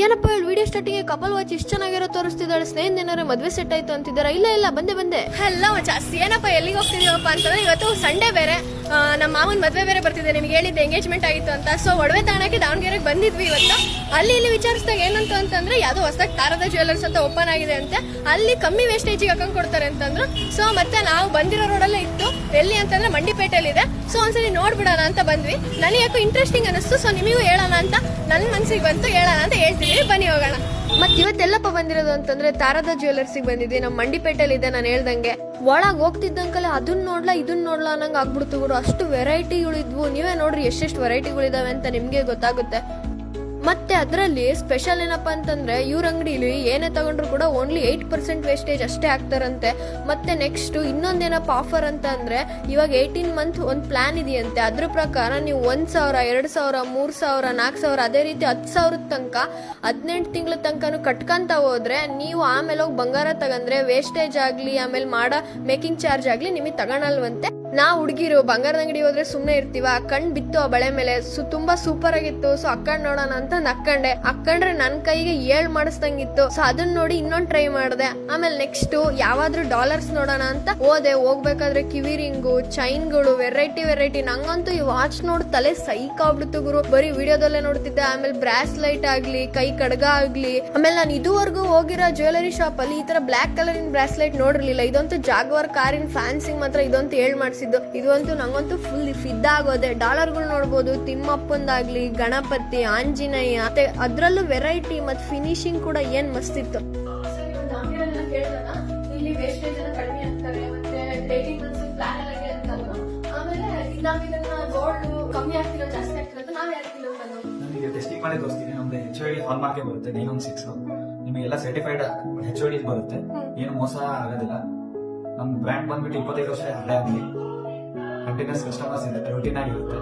ಏನಪ್ಪ ಹೇಳಿ video starting couple watch ಇಷ್ಟು ಚೆನ್ನಾಗಿರೋ ತೋರಿಸ್ತಿದ್ದಾಳೆ, ಸ್ನೇಹಿತ ಏನಾರ ಮದ್ವೆ ಸೆಟ್ ಆಯ್ತು ಅಂತಿದ್ದಾರ? ಇಲ್ಲ ಬಂದೆ ಹಲೋ ಮಚಾಸ್, ಏನಪ್ಪ ಎಲ್ಲಿಗೆ ಹೋಗ್ತಿದೀವಪ್ಪ ಅಂತಂದ್ರೆ ಇವತ್ತು ಸಂಡೇ ಬೇರೆ, ನಮ್ಮ ಮಾವನ್ ಮದ್ವೆ ಬೇರೆ ಬರ್ತಿದೆ. ನಿಮ್ಗೆ ಹೇಳಿದ್ದೆ ಎಂಗೇಜ್ಮೆಂಟ್ ಆಗಿತ್ತು ಅಂತ. ಸೊ ಒಡವೆ ತಾಣಕ್ಕೆ ದಾವಣಗೆರೆಗೆ ಬಂದಿದ್ವಿ ಇವತ್ತು. ಅಲ್ಲಿ ವಿಚಾರಿಸಿದಾಗ ಏನಂತ ಅಂತಂದ್ರೆ ಯಾವ್ದೋ ಹೊಸದಾಗಿ ತಾರದ ಜ್ಯುವೆಲ್ಲರ್ಸ್ ಅಂತ ಓಪನ್ ಆಗಿದೆ ಅಂತೆ. ಅಲ್ಲಿ ಕಮ್ಮಿ ವೇಸ್ಟೇಜಿಗೆ ಹಾಕೊಂಡ್ ಕೊಡ್ತಾರೆ ಅಂತಂದ್ರು. ಸೊ ಮತ್ತೆ ನಾವು ಬಂದಿರೋ ರೋಡಲ್ಲೇ ಇತ್ತು, ಎಲ್ಲಿ ಅಂತಂದ್ರೆ ಮಂಡಿಪೇಟೆಯಲ್ಲಿ ಇದೆ. ಸೊ ಒಂದ್ಸಲಿ ನೋಡ್ಬಿಡೋಣ ಅಂತ ಬಂದ್ವಿ. ನನಗೆ ಯಾಕೋ ಇಂಟ್ರೆಸ್ಟಿಂಗ್ ಅನಿಸ್ತು. ಸೊ ನಿಮಗೂ ಹೇಳೋಣ ಅಂತ ನನ್ನ ಮನ್ಸಿಗೆ ಬಂತು, ಹೇಳೋಣ ಅಂತ ಹೇಳ್ತಿದೀವಿ. ಬನ್ನಿ ಹೋಗೋಣ. ಮತ್ ಇವತ್ತೆಲ್ಲಪ್ಪ ಬಂದಿರೋದು ಅಂತಂದ್ರೆ ತಾರದ ಜ್ಯುವೆಲ್ಲರ್ಸಿಗೆ ಬಂದಿದ್ವಿ. ನಮ್ಮ ಮಂಡಿಪೇಟೆಯಲ್ಲಿ ಇದೆ. ನಾನು ಹೇಳ್ದಂಗೆ ಒಳಗ್ ಹೋಗ್ತಿದ್ದಂಕಲ್ಲ ಅದನ್ನ ನೋಡ್ಲಾ ಇದನ್ನ ನೋಡ್ಲಾ ಅನ್ನಂಗ್ ಆಗ್ಬಿಡ್ತು ಗುರು. ಅಷ್ಟು ವೆರೈಟಿಗಳಿದ್ವು. ನೀವೇ ನೋಡ್ರಿ ಎಷ್ಟೆಷ್ಟು ವೆರೈಟಿಗಳಿದಾವೆ ಅಂತ ನಿಮ್ಗೆ ಗೊತ್ತಾಗುತ್ತೆ. ಮತ್ತೆ ಅದರಲ್ಲಿ ಸ್ಪೆಷಲ್ ಏನಪ್ಪಾ ಅಂತಂದ್ರೆ ಇವ್ರ ಅಂಗಡಿಲಿ ಏನೇ ತಗೊಂಡ್ರು ಕೂಡ ಓನ್ಲಿ 8% ವೇಸ್ಟೇಜ್ ಅಷ್ಟೇ ಆಗ್ತಾರಂತೆ. ಮತ್ತೆ ನೆಕ್ಸ್ಟ್ ಇನ್ನೊಂದೇನಪ್ಪ ಆಫರ್ ಅಂತ ಅಂದ್ರೆ ಇವಾಗ 18 ಮಂತ್ ಒಂದ್ ಪ್ಲಾನ್ ಇದೆಯಂತೆ. ಅದ್ರ ಪ್ರಕಾರ ನೀವು 1,000, 2,000, 3,000, 4,000 ಅದೇ ರೀತಿ 10,000 ತನಕ 18 ತಿಂಗಳ ತನಕನು ಕಟ್ಕಂತ ಹೋದ್ರೆ ನೀವು ಆಮೇಲೆ ಹೋಗಿ ಬಂಗಾರ ತಗಂದ್ರೆ ವೇಸ್ಟೇಜ್ ಆಗ್ಲಿ ಆಮೇಲೆ ಮಾಡೋ ಮೇಕಿಂಗ್ ಚಾರ್ಜ್ ಆಗ್ಲಿ ನಿಮಗೆ ತಗೊಳಲ್ವಂತೆ. ನಾವು ಹುಡುಗಿರು ಬಂಗಾರದ ಅಂಗಡಿ ಹೋದ್ರೆ ಸುಮ್ನೆ ಇರ್ತೀವ, ಕಣ್ ಬಿತ್ತು ಆ ಬಳೆ ಮೇಲೆ. ತುಂಬಾ ಸೂಪರ್ ಆಗಿತ್ತು. ಸೊ ಅಕ್ಕಂಡ್ ನೋಡೋಣ ಅಂತ ಅಕ್ಕಂಡ್ರೆ ನನ್ ಕೈಗೆ 7 ಮಾಡಿಸ್ದಂಗಿತ್ತು. ಸೊ ಅದನ್ನ ನೋಡಿ ಇನ್ನೊಂದ್ ಟ್ರೈ ಮಾಡಿದೆ. ಆಮೇಲೆ ನೆಕ್ಸ್ಟ್ ಯಾವಾದ್ರೂ ಡಾಲರ್ಸ್ ನೋಡೋಣ ಅಂತ ಹೋಗ್ಬೇಕಾದ್ರೆ ಕಿವಿ ರಿಂಗು, ಚೈನ್ಗಳು ವೆರೈಟಿ. ನಂಗಂತೂ ಈ ವಾಚ್ ನೋಡಿ ತಲೆ ಸೈಕ್ ಆಗ್ಬಿಡ್ತು ಗುರು. ಬರೀ ವಿಡಿಯೋದಲ್ಲೇ ನೋಡ್ತಿದ್ದೆ. ಆಮೇಲೆ ಬ್ರಾಸ್ಲೈಟ್ ಆಗ್ಲಿ, ಕೈ ಕಡ್ಗ ಆಗ್ಲಿ. ಆಮೇಲೆ ನಾನು ಇದುವರೆಗೂ ಹೋಗಿರೋ ಜ್ಯುವೆಲರಿ ಶಾಪ್ ಅಲ್ಲಿ ಈ ತರ ಬ್ಲಾಕ್ ಕಲರ್ ಇನ್ ಬ್ರಾಸ್ಲೈಟ್ ನೋಡಿರ್ಲಿಲ್ಲ. ಇದಂತೂ ಜಾಗ್ವಾರ್ ಕಾರಿನ ಫ್ಯಾನ್ಸಿಂಗ್ ಮಾತ್ರ ಇದಂತೂ ಮಾಡಿಸಿದ್ದು. ಇದಂತೂ ನಂಗಂತೂ ಫುಲ್ ಫಿದ್ದಾಗೋದೆ. ಡಾಲರ್ಗಳು ನೋಡ್ಬೋದು, ತಿಮ್ಮಪ್ಪಂದಾಗ್ಲಿ, ಗಣಪತಿ, ಆಂಜನೇಯ, ಮತ್ತೆ ಅದ್ರಲ್ಲೂ ವೆರೈಟಿ ಮತ್ತೆ ಫಿನಿಶಿಂಗ್ ಕೂಡ ಏನ್ ಮಸ್ತ್ ಇತ್ತು. ಇಲ್ಲಿ ವೇಸ್ಟೇಜ್ ಕಡಿಮೆ ಆಗ್ತಾರೆ, ಮತ್ತೆ 18 ಮಂತ್ಸ್ ಪ್ಲಾನ್ ಎಲ್ಲ ಅಂತಂದ್ರು. ಆಮೇಲೆ ಇದನ್ನ ಗೋಲ್ಡ್ ಕಮ್ಮಿ ಆಗ್ತಿರೋ ಜಾಸ್ತಿ ಆಗ್ತಿರೋ ಅಂತ ನಾವ್ ಹೇಳ್ತಿಲ್ಲ. ನನಗೆ ಟೆಸ್ಟಿಂಗ್ ಮಾಡಿ ತೋರಿಸ್ತೀನಿ. ನಮ್ದು HOD ಹಾಲ್ ಮಾರ್ಕೆ ಬರುತ್ತೆ 916. ನಿಮಗೆಲ್ಲ ಸರ್ಟಿಫೈಡ್ HOD ಬರುತ್ತೆ. ಏನು ಮೋಸ ಆಗೋದಿಲ್ಲ. ನಮ್ ಬ್ರ್ಯಾಂಡ್ ಬಂದ್ಬಿಟ್ಟು 25 ವರ್ಷ ಹಳೆ ಆಗಲಿ. ಕಂಟಿನ್ಯೂಸ್ ಕಸ್ಟಮರ್ಸ್ ಇದೆ, ರೂಟೀನ್ ಆಗಿರುತ್ತೆ.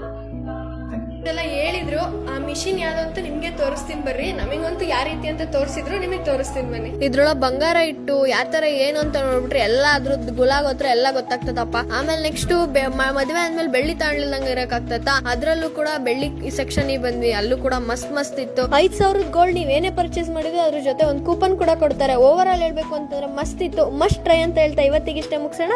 ಇದೆಲ್ಲ ಹೇಳಿದ್ರು. ಆ ಮಿಷಿನ್ ಯಾವ್ದು ಅಂತ ನಿಮ್ಗೆ ತೋರಿಸ್ತೀನಿ ಬರ್ರಿ. ನಮಗಂತೂ ಯಾವ ರೀತಿ ಅಂತ ತೋರಿಸಿದ್ರು, ನಿಮಗೆ ತೋರಿಸ್ತೀನಿ ಬನ್ನಿ. ಇದ್ರೊಳಗ ಬಂಗಾರ ಇಟ್ಟು ಯಾವ ತರ ಏನು ಅಂತ ನೋಡ್ಬಿಟ್ರೆ ಎಲ್ಲ ಅದ್ರದ್ದು ಗುಲಾಗೋತ್ರ ಎಲ್ಲ ಗೊತ್ತಾಗ್ತದಪ್ಪ. ಆಮೇಲೆ ನೆಕ್ಸ್ಟ್ ಮದ್ವೆ ಆದ್ಮೇಲೆ ಬೆಳ್ಳಿ ತಾಣ್ಲಿಲ್ದಂಗ ಇರಕಾಗ್ತದ. ಅದ್ರಲ್ಲೂ ಕೂಡ ಬೆಳ್ಳಿ ಸೆಕ್ಷನ್ ಬಂದ್ವಿ. ಅಲ್ಲೂ ಕೂಡ ಮಸ್ತ್ ಇತ್ತು. 5,000 ಗೋಲ್ಡ್ ನೀವೇನೇ ಪರ್ಚೇಸ್ ಮಾಡಿದ್ರೆ ಅದ್ರ ಜೊತೆ ಒಂದು ಕೂಪನ್ ಕೂಡ ಕೊಡ್ತಾರೆ. ಓವರ್ ಆಲ್ ಹೇಳ್ಬೇಕು ಅಂತಂದ್ರೆ ಮಸ್ತ್ ಇತ್ತು. ಮಸ್ಟ್ ಟ್ರೈ ಅಂತ ಹೇಳ್ತಾ ಇವತ್ತಿಗೆ ಇಷ್ಟೇ ಮುಗಿಸೋಣ.